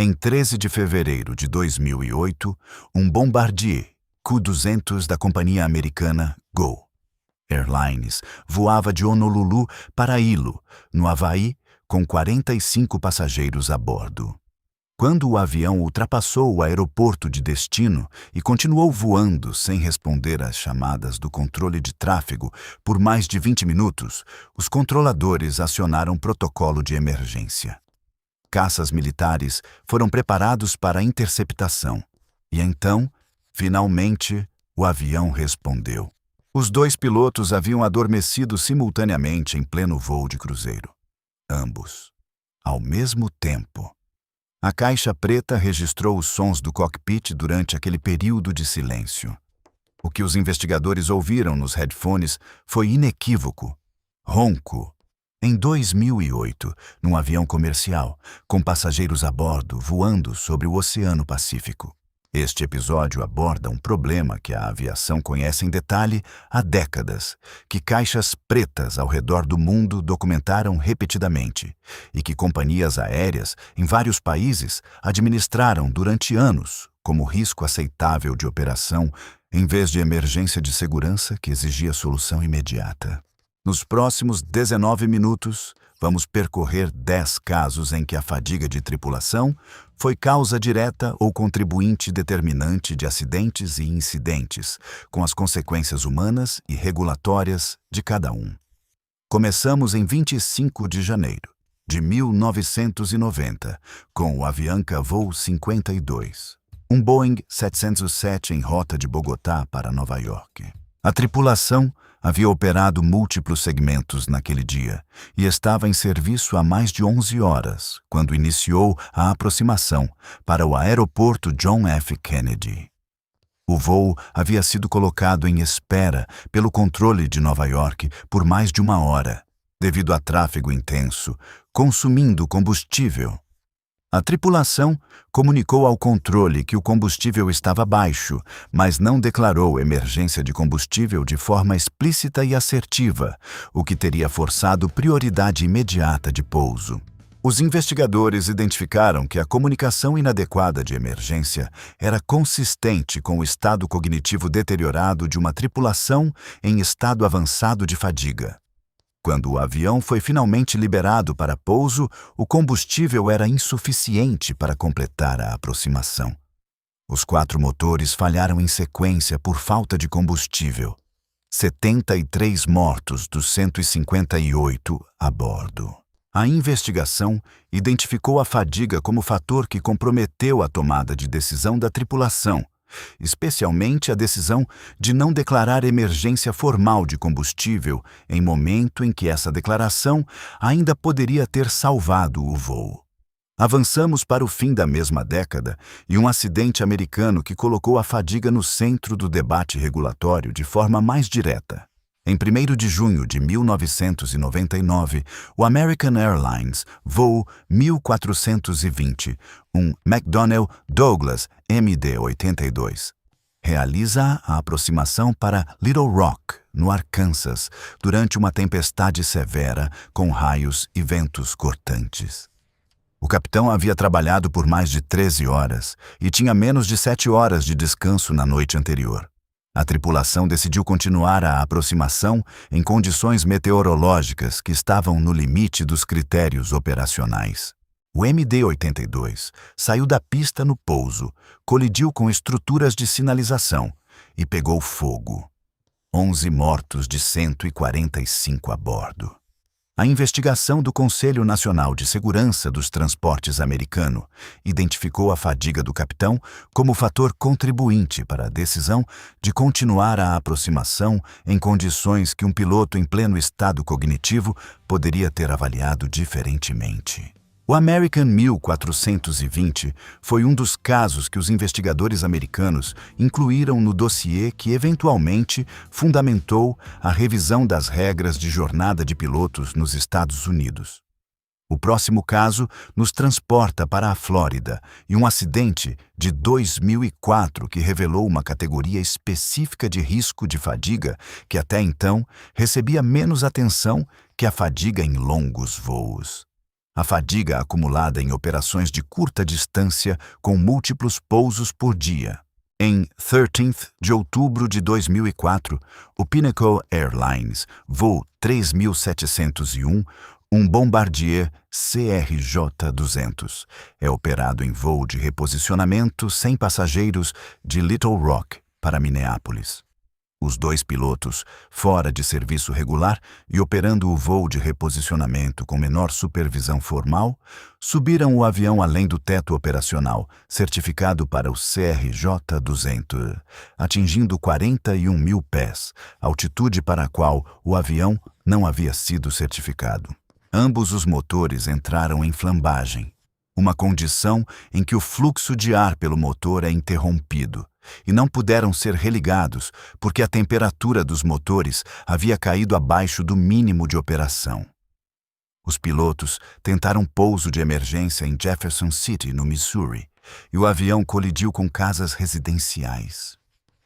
Em 13 de fevereiro de 2008, um Bombardier Cu-200 da companhia americana Go Airlines voava de Honolulu para Hilo, no Havaí, com 45 passageiros a bordo. Quando o avião ultrapassou o aeroporto de destino e continuou voando sem responder às chamadas do controle de tráfego por mais de 20 minutos, os controladores acionaram protocolo de emergência. Caças militares foram preparados para a interceptação. E então, finalmente, o avião respondeu. Os dois pilotos haviam adormecido simultaneamente em pleno voo de cruzeiro. Ambos, ao mesmo tempo. A caixa preta registrou os sons do cockpit durante aquele período de silêncio. O que os investigadores ouviram nos headphones foi inequívoco. Ronco. Em 2008, num avião comercial, com passageiros a bordo voando sobre o Oceano Pacífico. Este episódio aborda um problema que a aviação conhece em detalhe há décadas, que caixas pretas ao redor do mundo documentaram repetidamente e que companhias aéreas em vários países administraram durante anos como risco aceitável de operação em vez de emergência de segurança que exigia solução imediata. Nos próximos 19 minutos, vamos percorrer 10 casos em que a fadiga de tripulação foi causa direta ou contribuinte determinante de acidentes e incidentes, com as consequências humanas e regulatórias de cada um. Começamos em 25 de janeiro de 1990, com o Avianca Voo 52, um Boeing 707 em rota de Bogotá para Nova York. A tripulação havia operado múltiplos segmentos naquele dia e estava em serviço há mais de 11 horas, quando iniciou a aproximação para o aeroporto John F. Kennedy. O voo havia sido colocado em espera pelo controle de Nova York por mais de 1 hora, devido a tráfego intenso, consumindo combustível. A tripulação comunicou ao controle que o combustível estava baixo, mas não declarou emergência de combustível de forma explícita e assertiva, o que teria forçado prioridade imediata de pouso. Os investigadores identificaram que a comunicação inadequada de emergência era consistente com o estado cognitivo deteriorado de uma tripulação em estado avançado de fadiga. Quando o avião foi finalmente liberado para pouso, o combustível era insuficiente para completar a aproximação. Os 4 motores falharam em sequência por falta de combustível. 73 mortos dos 158 a bordo. A investigação identificou a fadiga como fator que comprometeu a tomada de decisão da tripulação, especialmente a decisão de não declarar emergência formal de combustível em momento em que essa declaração ainda poderia ter salvado o voo. Avançamos para o fim da mesma década e um acidente americano que colocou a fadiga no centro do debate regulatório de forma mais direta. Em 1º de junho de 1999, o American Airlines Voo 1420, um McDonnell Douglas MD-82, realiza a aproximação para Little Rock, no Arkansas, durante uma tempestade severa com raios e ventos cortantes. O capitão havia trabalhado por mais de 13 horas e tinha menos de 7 horas de descanso na noite anterior. A tripulação decidiu continuar a aproximação em condições meteorológicas que estavam no limite dos critérios operacionais. O MD-82 saiu da pista no pouso, colidiu com estruturas de sinalização e pegou fogo. 11 mortos de 145 a bordo. A investigação do Conselho Nacional de Segurança dos Transportes americano identificou a fadiga do capitão como fator contribuinte para a decisão de continuar a aproximação em condições que um piloto em pleno estado cognitivo poderia ter avaliado diferentemente. O American 1420 foi um dos casos que os investigadores americanos incluíram no dossiê que eventualmente fundamentou a revisão das regras de jornada de pilotos nos Estados Unidos. O próximo caso nos transporta para a Flórida e um acidente de 2004 que revelou uma categoria específica de risco de fadiga que até então recebia menos atenção que a fadiga em longos voos. A fadiga acumulada em operações de curta distância com múltiplos pousos por dia. Em 13º de outubro de 2004, o Pinnacle Airlines, voo 3701, um Bombardier CRJ-200, é operado em voo de reposicionamento sem passageiros de Little Rock para Minneapolis. Os 2 pilotos, fora de serviço regular e operando o voo de reposicionamento com menor supervisão formal, subiram o avião além do teto operacional, certificado para o CRJ-200, atingindo 41 mil pés, altitude para a qual o avião não havia sido certificado. Ambos os motores entraram em flambagem, uma condição em que o fluxo de ar pelo motor é interrompido, e não puderam ser religados porque a temperatura dos motores havia caído abaixo do mínimo de operação. Os pilotos tentaram pouso de emergência em Jefferson City, no Missouri, e o avião colidiu com casas residenciais.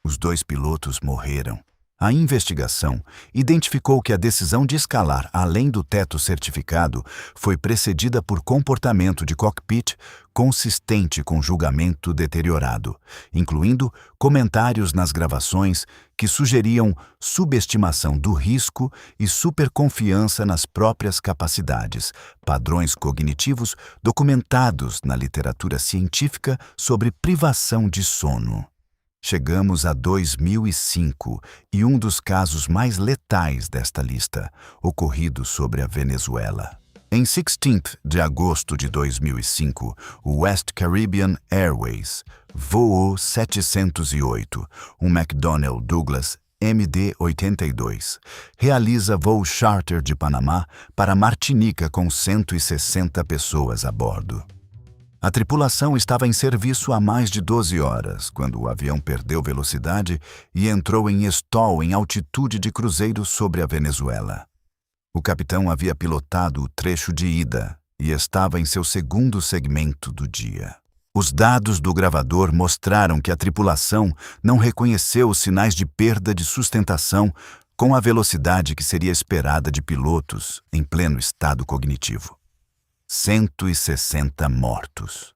Os 2 pilotos morreram. A investigação identificou que a decisão de escalar além do teto certificado foi precedida por comportamento de cockpit consistente com julgamento deteriorado, incluindo comentários nas gravações que sugeriam subestimação do risco e superconfiança nas próprias capacidades, padrões cognitivos documentados na literatura científica sobre privação de sono. Chegamos a 2005 e um dos casos mais letais desta lista, ocorrido sobre a Venezuela. Em 16º de agosto de 2005, o West Caribbean Airways voou 708, um McDonnell Douglas MD-82, realiza voo charter de Panamá para Martinica com 160 pessoas a bordo. A tripulação estava em serviço há mais de 12 horas, quando o avião perdeu velocidade e entrou em stall em altitude de cruzeiro sobre a Venezuela. O capitão havia pilotado o trecho de ida e estava em seu 2º segmento do dia. Os dados do gravador mostraram que a tripulação não reconheceu os sinais de perda de sustentação com a velocidade que seria esperada de pilotos em pleno estado cognitivo. 160 mortos.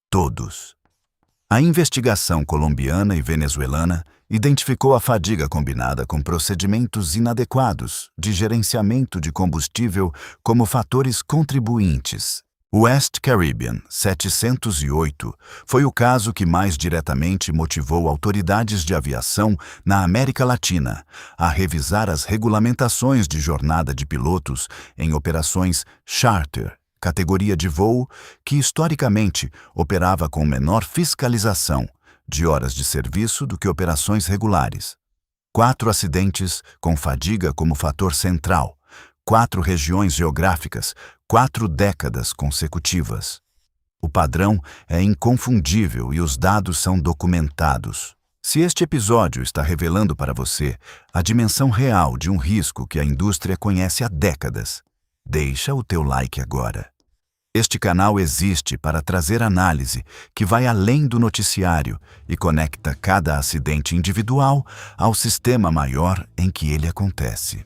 Todos. A investigação colombiana e venezuelana identificou a fadiga combinada com procedimentos inadequados de gerenciamento de combustível como fatores contribuintes. O West Caribbean 708 foi o caso que mais diretamente motivou autoridades de aviação na América Latina a revisar as regulamentações de jornada de pilotos em operações charter, categoria de voo que historicamente operava com menor fiscalização de horas de serviço do que operações regulares. 4 acidentes com fadiga como fator central, 4 regiões geográficas, 4 décadas consecutivas. O padrão é inconfundível e os dados são documentados. Se este episódio está revelando para você a dimensão real de um risco que a indústria conhece há décadas, deixa o teu like agora. Este canal existe para trazer análise que vai além do noticiário e conecta cada acidente individual ao sistema maior em que ele acontece.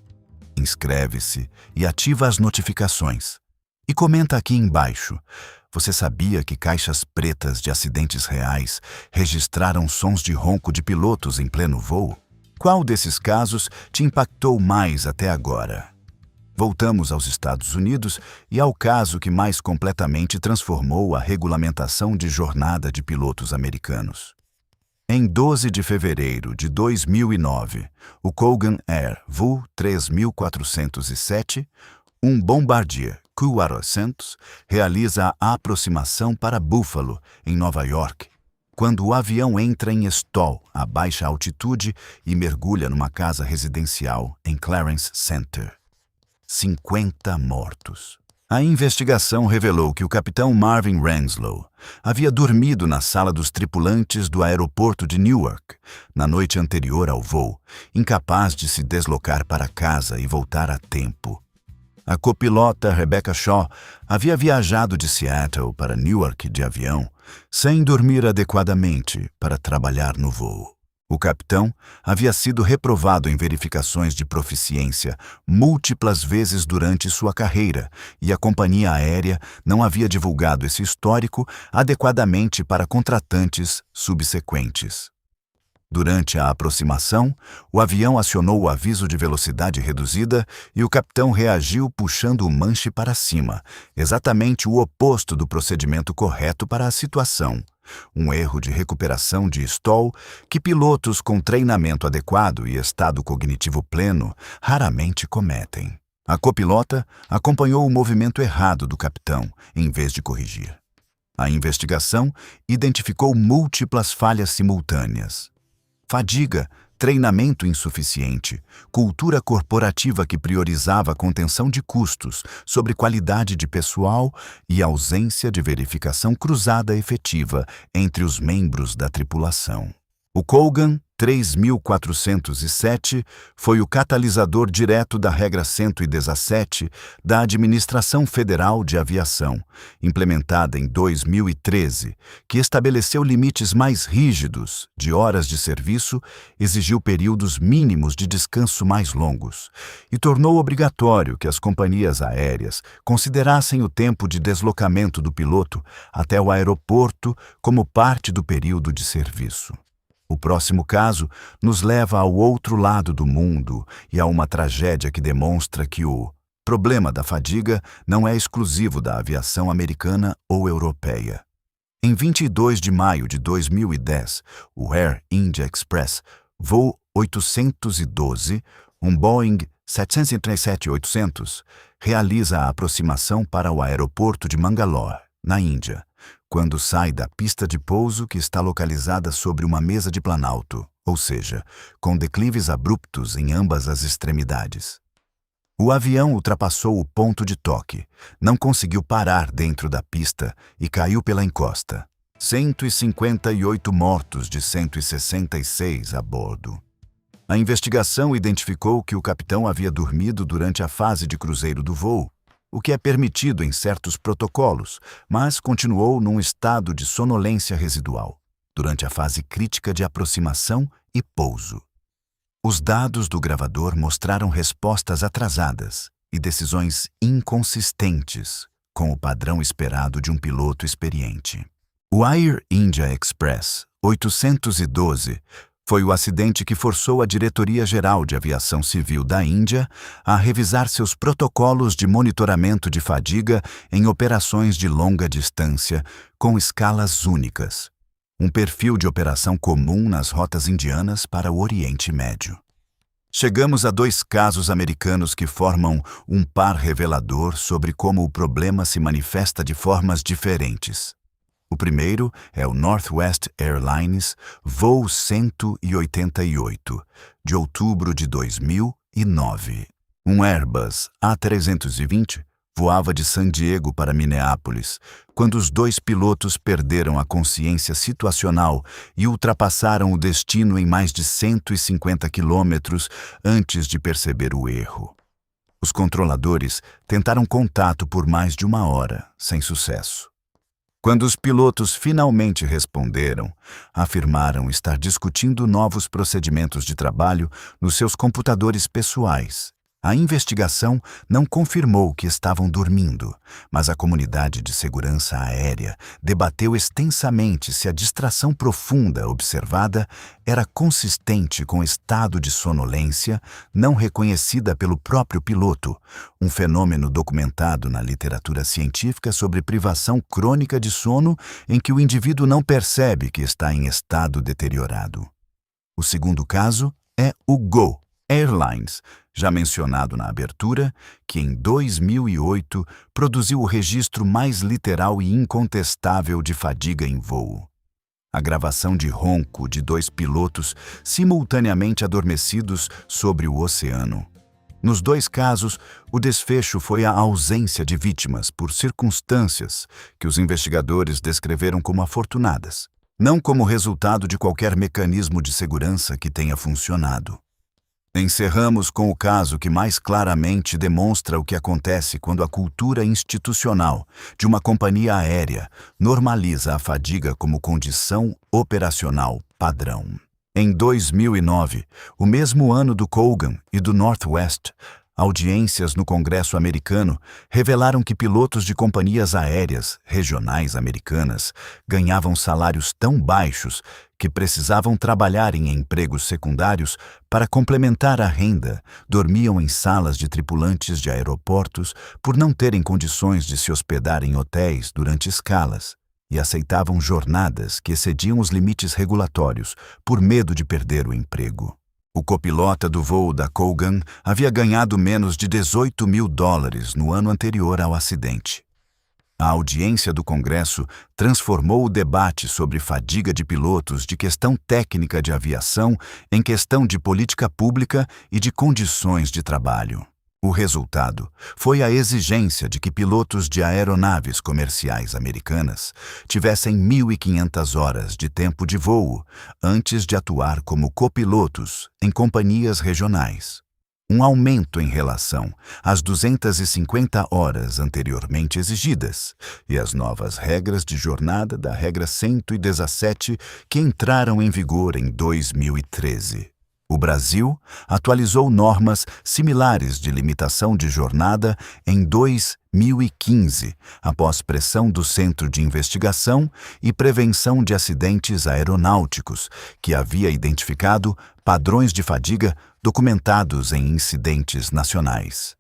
Inscreve-se e ativa as notificações. E comenta aqui embaixo. Você sabia que caixas pretas de acidentes reais registraram sons de ronco de pilotos em pleno voo? Qual desses casos te impactou mais até agora? Voltamos aos Estados Unidos e ao caso que mais completamente transformou a regulamentação de jornada de pilotos americanos. Em 12 de fevereiro de 2009, o Colgan Air voo 3407, um Bombardier Q-400, realiza a aproximação para Buffalo, em Nova York, quando o avião entra em stall a baixa altitude e mergulha numa casa residencial em Clarence Center. 50 mortos. A investigação revelou que o capitão Marvin Renslow havia dormido na sala dos tripulantes do aeroporto de Newark na noite anterior ao voo, incapaz de se deslocar para casa e voltar a tempo. A copilota Rebecca Shaw havia viajado de Seattle para Newark de avião, sem dormir adequadamente para trabalhar no voo. O capitão havia sido reprovado em verificações de proficiência múltiplas vezes durante sua carreira e a companhia aérea não havia divulgado esse histórico adequadamente para contratantes subsequentes. Durante a aproximação, o avião acionou o aviso de velocidade reduzida e o capitão reagiu puxando o manche para cima, exatamente o oposto do procedimento correto para a situação. Um erro de recuperação de stall que pilotos com treinamento adequado e estado cognitivo pleno raramente cometem. A copilota acompanhou o movimento errado do capitão, em vez de corrigir. A investigação identificou múltiplas falhas simultâneas. Fadiga, treinamento insuficiente, cultura corporativa que priorizava a contenção de custos sobre qualidade de pessoal e ausência de verificação cruzada efetiva entre os membros da tripulação. O Colgan 3407 foi o catalisador direto da regra 117 da Administração Federal de Aviação, implementada em 2013, que estabeleceu limites mais rígidos de horas de serviço, exigiu períodos mínimos de descanso mais longos e tornou obrigatório que as companhias aéreas considerassem o tempo de deslocamento do piloto até o aeroporto como parte do período de serviço. O próximo caso nos leva ao outro lado do mundo e a uma tragédia que demonstra que o problema da fadiga não é exclusivo da aviação americana ou europeia. Em 22 de maio de 2010, o Air India Express, voo 812, um Boeing 737-800, realiza a aproximação para o aeroporto de Mangalore, na Índia, quando sai da pista de pouso que está localizada sobre uma mesa de planalto, ou seja, com declives abruptos em ambas as extremidades. O avião ultrapassou o ponto de toque, não conseguiu parar dentro da pista e caiu pela encosta. 158 mortos de 166 a bordo. A investigação identificou que o capitão havia dormido durante a fase de cruzeiro do voo, o que é permitido em certos protocolos, mas continuou num estado de sonolência residual, durante a fase crítica de aproximação e pouso. Os dados do gravador mostraram respostas atrasadas e decisões inconsistentes com o padrão esperado de um piloto experiente. O Air India Express 812 foi o acidente que forçou a Diretoria-Geral de Aviação Civil da Índia a revisar seus protocolos de monitoramento de fadiga em operações de longa distância com escalas únicas, um perfil de operação comum nas rotas indianas para o Oriente Médio. Chegamos a 2 casos americanos que formam um par revelador sobre como o problema se manifesta de formas diferentes. O primeiro é o Northwest Airlines, voo 188, de outubro de 2009. Um Airbus A320 voava de San Diego para Minneapolis, quando os 2 pilotos perderam a consciência situacional e ultrapassaram o destino em mais de 150 quilômetros antes de perceber o erro. Os controladores tentaram contato por mais de 1 hora, sem sucesso. Quando os pilotos finalmente responderam, afirmaram estar discutindo novos procedimentos de trabalho nos seus computadores pessoais. A investigação não confirmou que estavam dormindo, mas a comunidade de segurança aérea debateu extensamente se a distração profunda observada era consistente com o estado de sonolência não reconhecida pelo próprio piloto, um fenômeno documentado na literatura científica sobre privação crônica de sono em que o indivíduo não percebe que está em estado deteriorado. O segundo caso é o Go Airlines, já mencionado na abertura, que em 2008 produziu o registro mais literal e incontestável de fadiga em voo. A gravação de ronco de 2 pilotos simultaneamente adormecidos sobre o oceano. Nos 2 casos, o desfecho foi a ausência de vítimas por circunstâncias que os investigadores descreveram como afortunadas, não como resultado de qualquer mecanismo de segurança que tenha funcionado. Encerramos com o caso que mais claramente demonstra o que acontece quando a cultura institucional de uma companhia aérea normaliza a fadiga como condição operacional padrão. Em 2009, o mesmo ano do Colgan e do Northwest, audiências no Congresso americano revelaram que pilotos de companhias aéreas regionais americanas ganhavam salários tão baixos que precisavam trabalhar em empregos secundários para complementar a renda, dormiam em salas de tripulantes de aeroportos por não terem condições de se hospedar em hotéis durante escalas e aceitavam jornadas que excediam os limites regulatórios por medo de perder o emprego. O copilota do voo da Colgan havia ganhado menos de $18 mil no ano anterior ao acidente. A audiência do Congresso transformou o debate sobre fadiga de pilotos de questão técnica de aviação em questão de política pública e de condições de trabalho. O resultado foi a exigência de que pilotos de aeronaves comerciais americanas tivessem 1.500 horas de tempo de voo antes de atuar como copilotos em companhias regionais. Um aumento em relação às 250 horas anteriormente exigidas e as novas regras de jornada da regra 117 que entraram em vigor em 2013. O Brasil atualizou normas similares de limitação de jornada em 2015, após pressão do Centro de Investigação e Prevenção de Acidentes Aeronáuticos, que havia identificado padrões de fadiga documentados em incidentes nacionais.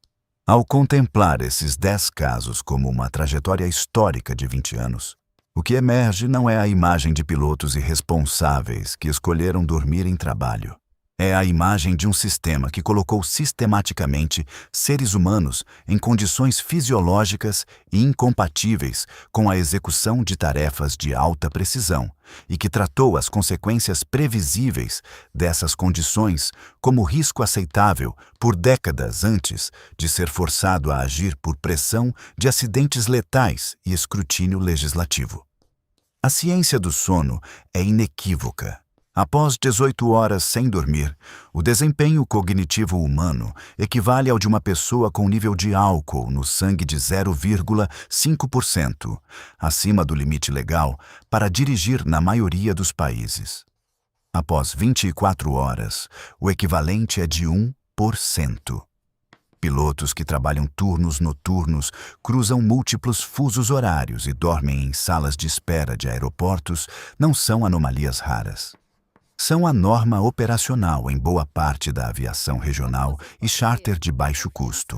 Ao contemplar esses 10 casos como uma trajetória histórica de 20 anos, o que emerge não é a imagem de pilotos irresponsáveis que escolheram dormir em trabalho. É a imagem de um sistema que colocou sistematicamente seres humanos em condições fisiológicas e incompatíveis com a execução de tarefas de alta precisão e que tratou as consequências previsíveis dessas condições como risco aceitável por décadas antes de ser forçado a agir por pressão de acidentes letais e escrutínio legislativo. A ciência do sono é inequívoca. Após 18 horas sem dormir, o desempenho cognitivo humano equivale ao de uma pessoa com nível de álcool no sangue de 0,5%, acima do limite legal para dirigir na maioria dos países. Após 24 horas, o equivalente é de 1%. Pilotos que trabalham turnos noturnos cruzam múltiplos fusos horários e dormem em salas de espera de aeroportos não são anomalias raras. São a norma operacional em boa parte da aviação regional e charter de baixo custo.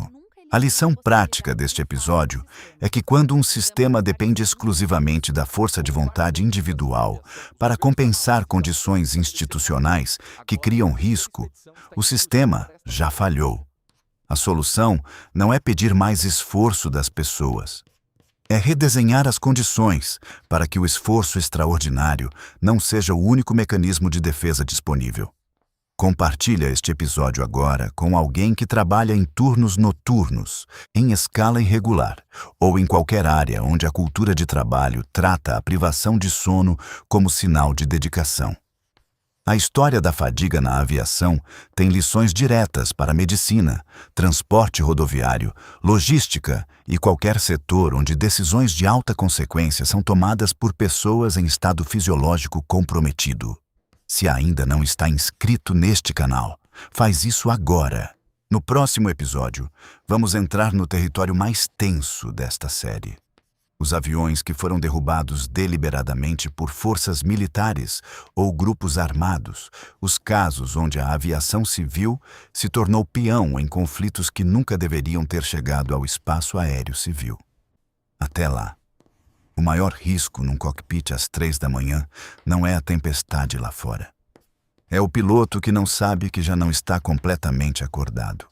A lição prática deste episódio é que quando um sistema depende exclusivamente da força de vontade individual para compensar condições institucionais que criam risco, o sistema já falhou. A solução não é pedir mais esforço das pessoas. É redesenhar as condições para que o esforço extraordinário não seja o único mecanismo de defesa disponível. Compartilha este episódio agora com alguém que trabalha em turnos noturnos, em escala irregular, ou em qualquer área onde a cultura de trabalho trata a privação de sono como sinal de dedicação. A história da fadiga na aviação tem lições diretas para a medicina, transporte rodoviário, logística e qualquer setor onde decisões de alta consequência são tomadas por pessoas em estado fisiológico comprometido. Se ainda não está inscrito neste canal, faz isso agora. No próximo episódio, vamos entrar no território mais tenso desta série. Os aviões que foram derrubados deliberadamente por forças militares ou grupos armados, os casos onde a aviação civil se tornou peão em conflitos que nunca deveriam ter chegado ao espaço aéreo civil. Até lá. O maior risco num cockpit às 3 da manhã não é a tempestade lá fora. É o piloto que não sabe que já não está completamente acordado.